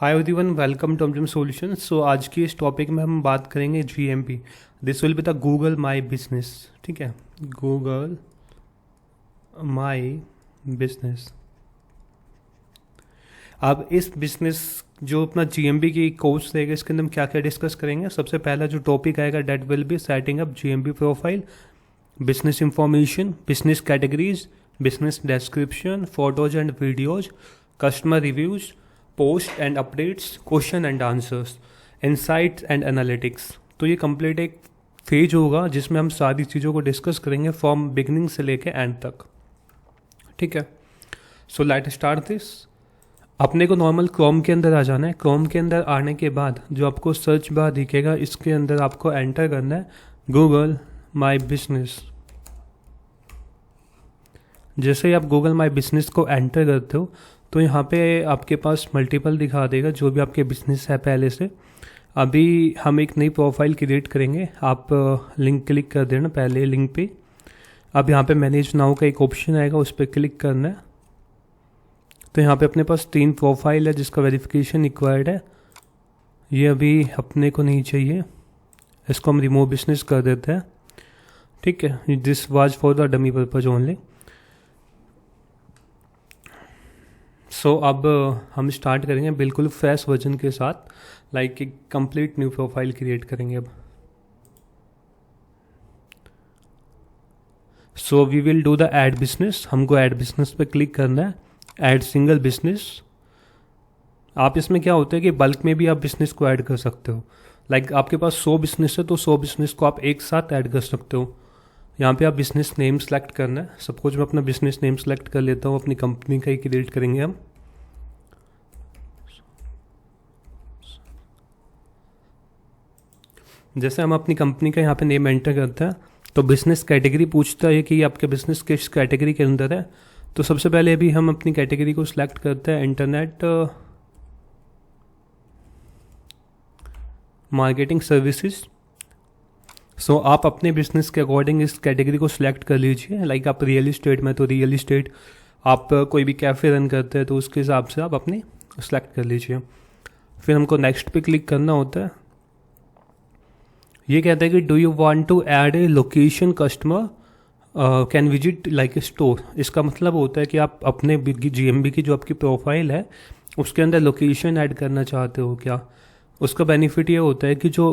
Hi everyone, welcome to Amjam solutions. So आज की इस टॉपिक में हम बात करेंगे GMP. This will be the Google my business. ठीक है, गूगल माई बिजनेस। अब इस बिजनेस जो अपना जीएमपी की कोर्स रहेगा, इसके अंदर हम क्या क्या डिस्कस करेंगे। सबसे पहला जो टॉपिक आएगा that will be setting up GMP profile, business information, business categories, business description, photos and videos, customer reviews, post and updates, question and answers, insights and analytics. तो ये कंप्लीट एक फेज होगा जिसमें हम सारी चीज़ों को डिस्कस करेंगे फ्रॉम बिगनिंग से लेके एंड तक। ठीक है, सो लेट स्टार्ट दिस। अपने को नॉर्मल क्रोम के अंदर आ जाना है। क्रोम के अंदर आने के बाद जो आपको सर्च बार दिखेगा, इसके अंदर आपको एंटर करना है गूगल माई बिजनेस। जैसे ही आप गूगल माई बिजनेस को एंटर करते हो तो यहाँ पे आपके पास मल्टीपल दिखा देगा जो भी आपके बिजनेस है पहले से। अभी हम एक नई प्रोफाइल क्रिएट करेंगे। आप लिंक क्लिक कर देना पहले लिंक पे। अब यहाँ पे मैनेज नाउ का एक ऑप्शन आएगा, उस पर क्लिक करना है। तो यहाँ पे अपने पास 3 प्रोफाइल है जिसका वेरिफिकेशन रिक्वायर्ड है। ये अभी अपने को नहीं चाहिए, इसको हम रिमूव बिजनेस कर देते हैं। ठीक है, this was for the dummy purpose only. So अब हम स्टार्ट करेंगे बिल्कुल फ्रेश वर्जन के साथ, लाइक एक कंप्लीट न्यू प्रोफाइल क्रिएट करेंगे अब। So we will do the add business. हमको ऐड बिजनेस पे क्लिक करना है, ऐड सिंगल बिजनेस। आप इसमें क्या होता है कि बल्क में भी आप बिजनेस को ऐड कर सकते हो। लाइक आपके पास 100 बिजनेस है तो 100 बिजनेस को आप एक साथ ऐड कर सकते हो। यहाँ पे आप बिजनेस नेम सेलेक्ट करना है। सपोज मैं अपना बिजनेस नेम सेलेक्ट कर लेता हूँ, अपनी कंपनी का ही क्रिएट करेंगे हम। जैसे हम अपनी कंपनी का यहाँ पे नेम एंटर करते हैं तो बिजनेस कैटेगरी पूछता है कि आपके बिजनेस किस कैटेगरी के अंदर है। तो सबसे पहले अभी हम अपनी कैटेगरी को सिलेक्ट करते हैं इंटरनेट मार्केटिंग सर्विसेज। सो आप अपने बिजनेस के अकॉर्डिंग इस कैटेगरी को सिलेक्ट कर लीजिए। लाइक आप रियल इस्टेट में तो रियल इस्टेट, आप कोई भी कैफ़े रन करते हैं तो उसके हिसाब से आप अपनी सेलेक्ट कर लीजिए। फिर हमको नेक्स्ट पे क्लिक करना होता है। ये कहता है कि do you want to add a location customer can visit like a store. इसका मतलब होता है कि आप अपने जीएमबी की जो आपकी प्रोफाइल है उसके अंदर लोकेशन ऐड करना चाहते हो क्या। उसका बेनिफिट ये होता है कि जो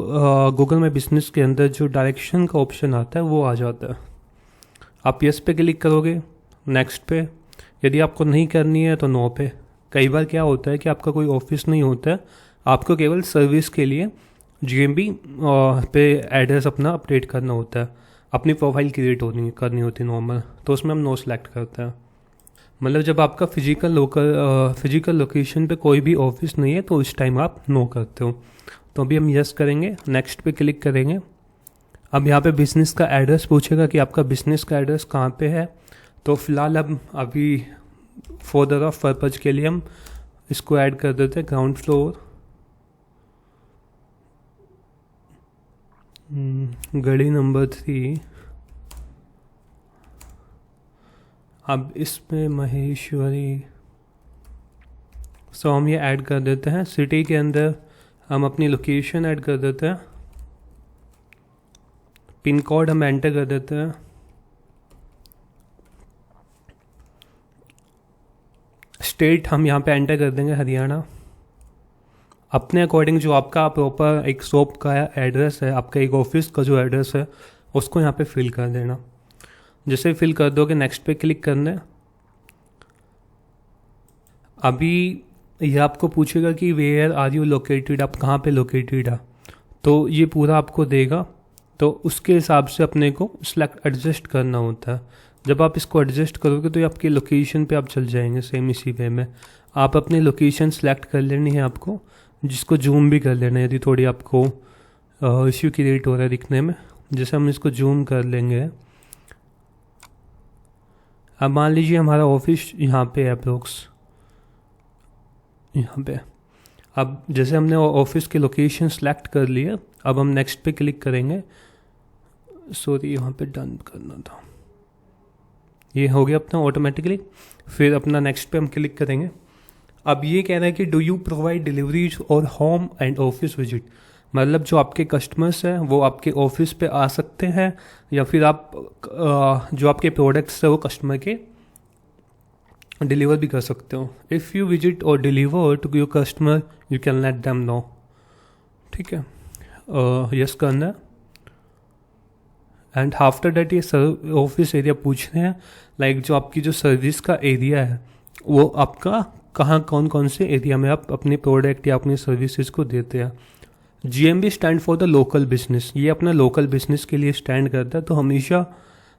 गूगल में बिजनेस के अंदर जो डायरेक्शन का ऑप्शन आता है वो आ जाता है। आप यस पे क्लिक करोगे, नेक्स्ट पे। यदि आपको नहीं करनी है तो नो पे। कई बार क्या होता है कि आपका कोई ऑफिस नहीं होता है, आपको केवल सर्विस के लिए जीएमबी पे एड्रेस अपना अपडेट करना होता है, अपनी प्रोफाइल क्रिएट करनी होती है नॉर्मल, तो उसमें हम नो सेलेक्ट करते हैं। मतलब जब आपका फिजिकल लोकेशन पे कोई भी ऑफिस नहीं है तो उस टाइम आप नो करते हो। तो अभी हम यस करेंगे, नेक्स्ट पे क्लिक करेंगे। अब यहाँ पे बिजनेस का एड्रेस पूछेगा कि आपका बिजनेस का एड्रेस कहाँ पे है। तो फिलहाल अब अभी फॉर द रफ पर्पज के लिए हम इसको ऐड कर देते हैं ग्राउंड फ्लोर, गली नंबर 3। अब इसमें महेश्वरी। सो हम ये ऐड कर देते हैं। सिटी के अंदर हम अपनी लोकेशन ऐड कर देते हैं। पिन कोड हम एंटर कर देते हैं। स्टेट हम यहाँ पे एंटर कर देंगे हरियाणा। अपने अकॉर्डिंग जो आपका प्रॉपर एक शॉप का एड्रेस है, आपका एक ऑफिस का जो एड्रेस है उसको यहाँ पे फिल कर देना। जैसे फिल कर दोगे नेक्स्ट पे क्लिक करना है। अभी ये आपको पूछेगा कि वेयर आर यू लोकेटेड, आप कहाँ पे लोकेटेड है, तो ये पूरा आपको देगा। तो उसके हिसाब से अपने को सिलेक्ट एडजस्ट करना होता है। जब आप इसको एडजस्ट करोगे तो ये आपकी लोकेशन पे आप चल जाएंगे। सेम इसी वे में आप अपनी लोकेशन सेलेक्ट कर लेनी है आपको, जिसको जूम भी कर लेना है यदि थोड़ी आपको इश्यू क्रिएट हो रहा है दिखने में। जैसे हम इसको जूम कर लेंगे। अब मान लीजिए हमारा ऑफिस यहाँ पे है अप्रोक्स, यहाँ पे। अब जैसे हमने ऑफिस की लोकेशन सेलेक्ट कर लिया, अब हम नेक्स्ट पे क्लिक करेंगे। सॉरी, यहाँ पे डन करना था। ये हो गया अपना ऑटोमेटिकली। फिर अपना नेक्स्ट पे हम क्लिक करेंगे। अब ये कह रहा है कि डू यू प्रोवाइड डिलीवरीज और होम एंड ऑफिस विजिट, मतलब जो आपके कस्टमर्स हैं वो आपके ऑफिस पे आ सकते हैं या फिर आप जो आपके प्रोडक्ट्स है वो कस्टमर के डिलीवर भी कर सकते हो। इफ़ यू विजिट और deliver to your customer you can let them know. ठीक है, यस करना है। एंड आफ्टर दैट ये ऑफिस एरिया पूछ रहे हैं लाइक जो आपकी जो सर्विस का एरिया है वो आपका कहाँ कौन कौन से एरिया में आप अपने प्रोडक्ट या अपनी सर्विसेज को देते हैं। GMB stand for the local business, ये अपना लोकल बिजनेस के लिए स्टैंड करता है। तो हमेशा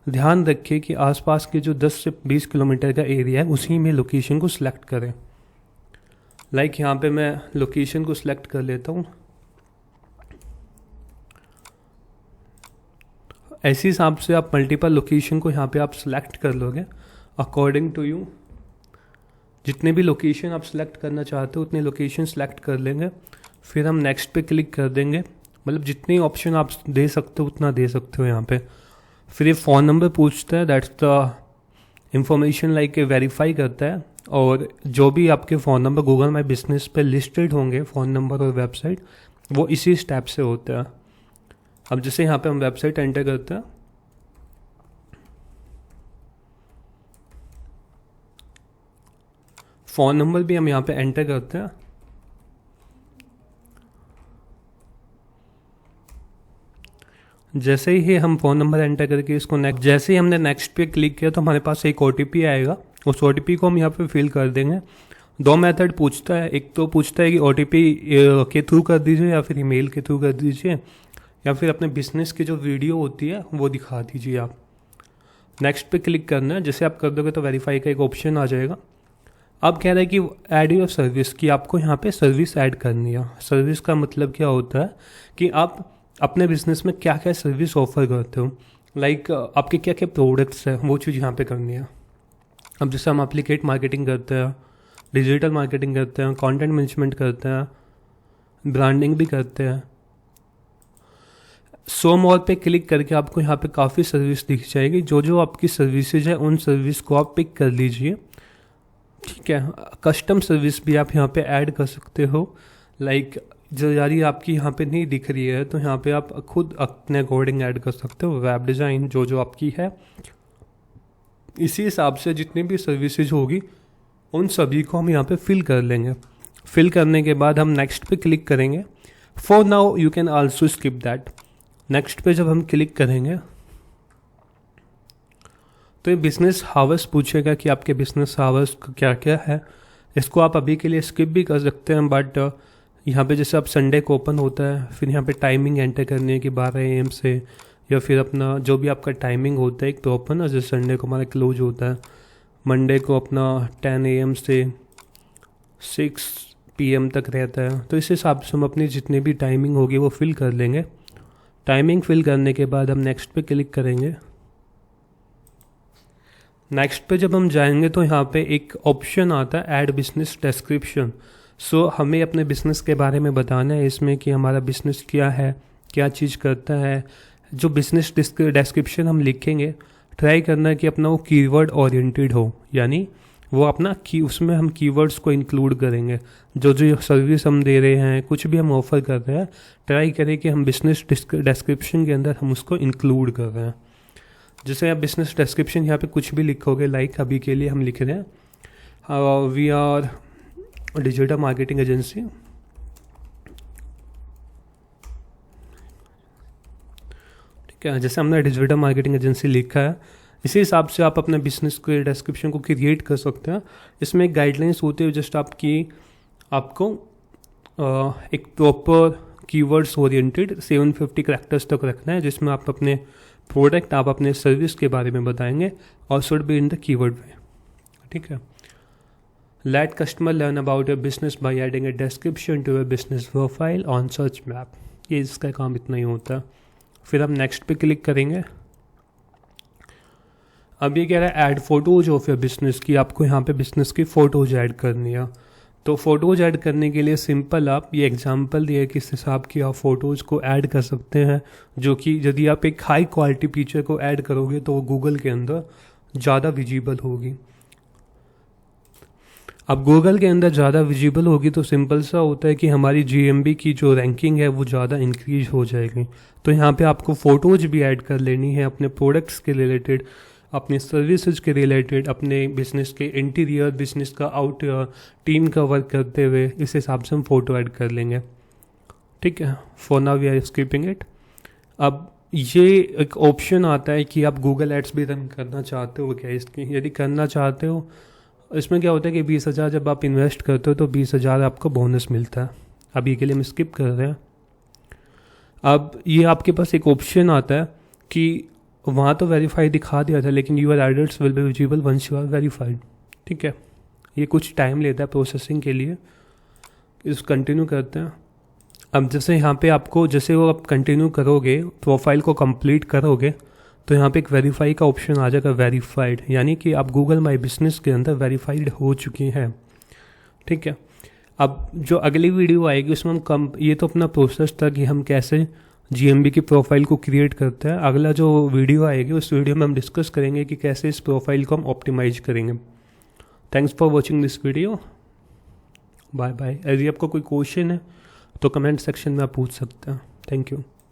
ध्यान रखिए कि आसपास के जो 10 से 20 किलोमीटर का एरिया है उसी में लोकेशन को सिलेक्ट करें। लाइक यहाँ पे मैं लोकेशन को सिलेक्ट कर लेता हूँ। ऐसे हिसाब से आप मल्टीपल लोकेशन को यहाँ पे आप सिलेक्ट कर लोगे अकॉर्डिंग टू यू। जितने भी लोकेशन आप सिलेक्ट करना चाहते हो उतने लोकेशन सिलेक्ट कर लेंगे, फिर हम नेक्स्ट पे क्लिक कर देंगे। मतलब जितने ऑप्शन आप दे सकते हो उतना दे सकते हो यहाँ पे। फिर ये फ़ोन नंबर पूछता है, that's the information like verify करता है। और जो भी आपके phone number Google my business पे लिस्टेड होंगे फ़ोन नंबर और वेबसाइट, वो इसी स्टेप से होता है। अब जैसे यहाँ पे हम वेबसाइट एंटर करते हैं, फ़ोन नंबर भी हम यहाँ पे एंटर करते हैं। जैसे ही हम फ़ोन नंबर एंटर करके इसको नेक्स्ट, जैसे ही हमने नेक्स्ट पे क्लिक किया तो हमारे पास एक OTP आएगा। उस OTP को हम यहाँ पे फिल कर देंगे। 2 मेथड पूछता है, एक तो पूछता है कि OTP के थ्रू कर दीजिए या फिर ईमेल के थ्रू कर दीजिए या फिर अपने बिजनेस की जो वीडियो होती है वो दिखा दीजिए आप। नेक्स्ट पे क्लिक करना है, जैसे आप कर दोगे तो वेरीफाई का एक ऑप्शन आ जाएगा। अब कह रहा है कि ऐड योर सर्विस, कि आपको यहाँ पे सर्विस ऐड करनी है। सर्विस का मतलब क्या होता है कि आप अपने बिजनेस में क्या क्या सर्विस ऑफर करते हो, लाइक आपके क्या क्या प्रोडक्ट्स हैं वो चीज़ यहाँ पे करनी है। अब जैसे हम एप्लीकेट मार्केटिंग करते हैं, डिजिटल मार्केटिंग करते हैं, कंटेंट मैनेजमेंट करते हैं, ब्रांडिंग भी करते हैं। सो मोर पे क्लिक करके आपको यहाँ पे काफ़ी सर्विस दिख जाएगी। जो जो आपकी सर्विसेज है उन सर्विस को आप पिक कर लीजिए। ठीक है, कस्टम सर्विस भी आप यहाँ पे ऐड कर सकते हो। लाइक जो यारी आपकी यहाँ पे नहीं दिख रही है तो यहाँ पे आप खुद अपने अकॉर्डिंग ऐड कर सकते हो। वेब डिज़ाइन जो जो आपकी है, इसी हिसाब से जितनी भी सर्विसेज होगी उन सभी को हम यहाँ पे फिल कर लेंगे। फिल करने के बाद हम नेक्स्ट पे क्लिक करेंगे। For now you can also skip that. Next पे जब हम क्लिक करेंगे तो ये बिजनेस हावर्स पूछेगा कि आपके बिजनेस हावर्स क्या क्या है। इसको आप अभी के लिए स्किप भी कर सकते हैं, बट यहाँ पे जैसे आप संडे को ओपन होता है, फिर यहाँ पे टाइमिंग एंटर करनी है कि 12 AM से, या फिर अपना जो भी आपका टाइमिंग होता है एक प्रॉपर ना, जैसे संडे को हमारा क्लोज होता है, मंडे को अपना 10 AM से 6 PM तक रहता है। तो इस हिसाब से हम अपनी जितनी भी टाइमिंग होगी वो फिल कर लेंगे। टाइमिंग फिल करने के बाद हम नेक्स्ट पे क्लिक करेंगे। नेक्स्ट पे जब हम जाएंगे तो यहाँ पे एक ऑप्शन आता है ऐड बिजनेस डिस्क्रिप्शन। सो हमें अपने बिजनेस के बारे में बताना है इसमें कि हमारा बिजनेस क्या है, क्या चीज़ करता है। जो बिजनेस डिस्क्रिप्शन हम लिखेंगे ट्राई करना है कि अपना वो कीवर्ड ओरिएंटेड हो, यानी वो अपना उसमें हम कीवर्ड्स को इंक्लूड करेंगे। जो जो सर्विस हम दे रहे हैं, कुछ भी हम ऑफर कर रहे हैं, ट्राई करें कि हम बिजनेस डिस्क्रिप्शन के अंदर हम उसको इंक्लूड कर रहे हैं। जैसे आप बिजनेस डिस्क्रिप्शन यहाँ पे कुछ भी लिखोगे, लाइक अभी के लिए हम लिख रहे हैं we are digital marketing agency, ठीक है। जैसे हमने डिजिटल मार्केटिंग एजेंसी लिखा है, इसी हिसाब से आप अपने बिजनेस के डिस्क्रिप्शन को क्रिएट कर सकते हैं। इसमें एक गाइडलाइंस होती है जस्ट आपको एक प्रॉपर कीवर्ड्स ओरिएंटेड 750 कैरेक्टर्स तक रखना है, जिसमें आप अपने प्रोडक्ट, आप अपने सर्विस के बारे में बताएंगे और should be in the keyword way. ठीक है। Let customer learn about your business by adding a description to your business profile on search map. ये इसका काम इतना ही होता है। फिर हम नेक्स्ट पे क्लिक करेंगे। अब ये कह रहा है add photos of your business की, आपको यहाँ पे बिजनेस की फ़ोटोज ऐड करनी है। तो फ़ोटोज़ ऐड करने के लिए सिंपल आप ये एग्जांपल दिया है किस हिसाब की आप फ़ोटोज़ को ऐड कर सकते हैं, जो कि यदि आप एक हाई क्वालिटी पिक्चर को ऐड करोगे तो वो गूगल के अंदर ज़्यादा विजिबल होगी। अब गूगल के अंदर ज़्यादा विजिबल होगी तो सिंपल सा होता है कि हमारी जीएमबी की जो रैंकिंग है वो ज़्यादा इंक्रीज हो जाएगी। तो यहाँ पे आपको फ़ोटोज़ भी ऐड कर लेनी है अपने प्रोडक्ट्स के रिलेटेड, अपनी सर्विसेज के रिलेटेड, अपने बिजनेस के इंटीरियर, बिजनेस का आउट, टीम का वर्क करते हुए, इस हिसाब से हम फ़ोटो ऐड कर लेंगे। ठीक है, for now we are skipping it. अब ये एक ऑप्शन आता है कि आप गूगल एड्स भी रन करना चाहते हो क्या इसकी। यदि करना चाहते हो, इसमें क्या होता है कि 20,000 जब आप इन्वेस्ट करते हो तो 20,000 आपको बोनस मिलता है। अभी के लिए हम स्किप कर रहे हैं। अब ये आपके पास एक ऑप्शन आता है कि वहाँ तो वेरीफाई दिखा दिया था, लेकिन your ads will be visible once you are verified. ठीक है, ये कुछ टाइम लेता है प्रोसेसिंग के लिए। इस कंटिन्यू करते हैं। अब जैसे यहाँ पे आपको, जैसे वो आप कंटिन्यू करोगे, प्रोफाइल को कंप्लीट करोगे, तो यहाँ पे एक वेरीफाई का ऑप्शन आ जाएगा, वेरीफाइड, यानी कि आप गूगल माई बिजनेस के अंदर वेरीफाइड हो चुके हैं। ठीक है, अब जो अगली वीडियो आएगी उसमें हम ये तो अपना प्रोसेस था कि हम कैसे जीएमबी की प्रोफाइल को क्रिएट करते हैं। अगला जो वीडियो आएगी उस वीडियो में हम डिस्कस करेंगे कि कैसे इस प्रोफाइल को हम ऑप्टिमाइज करेंगे। Thanks for watching this video, bye bye. यदि आपको कोई क्वेश्चन है तो कमेंट सेक्शन में आप पूछ सकते हैं। Thank you.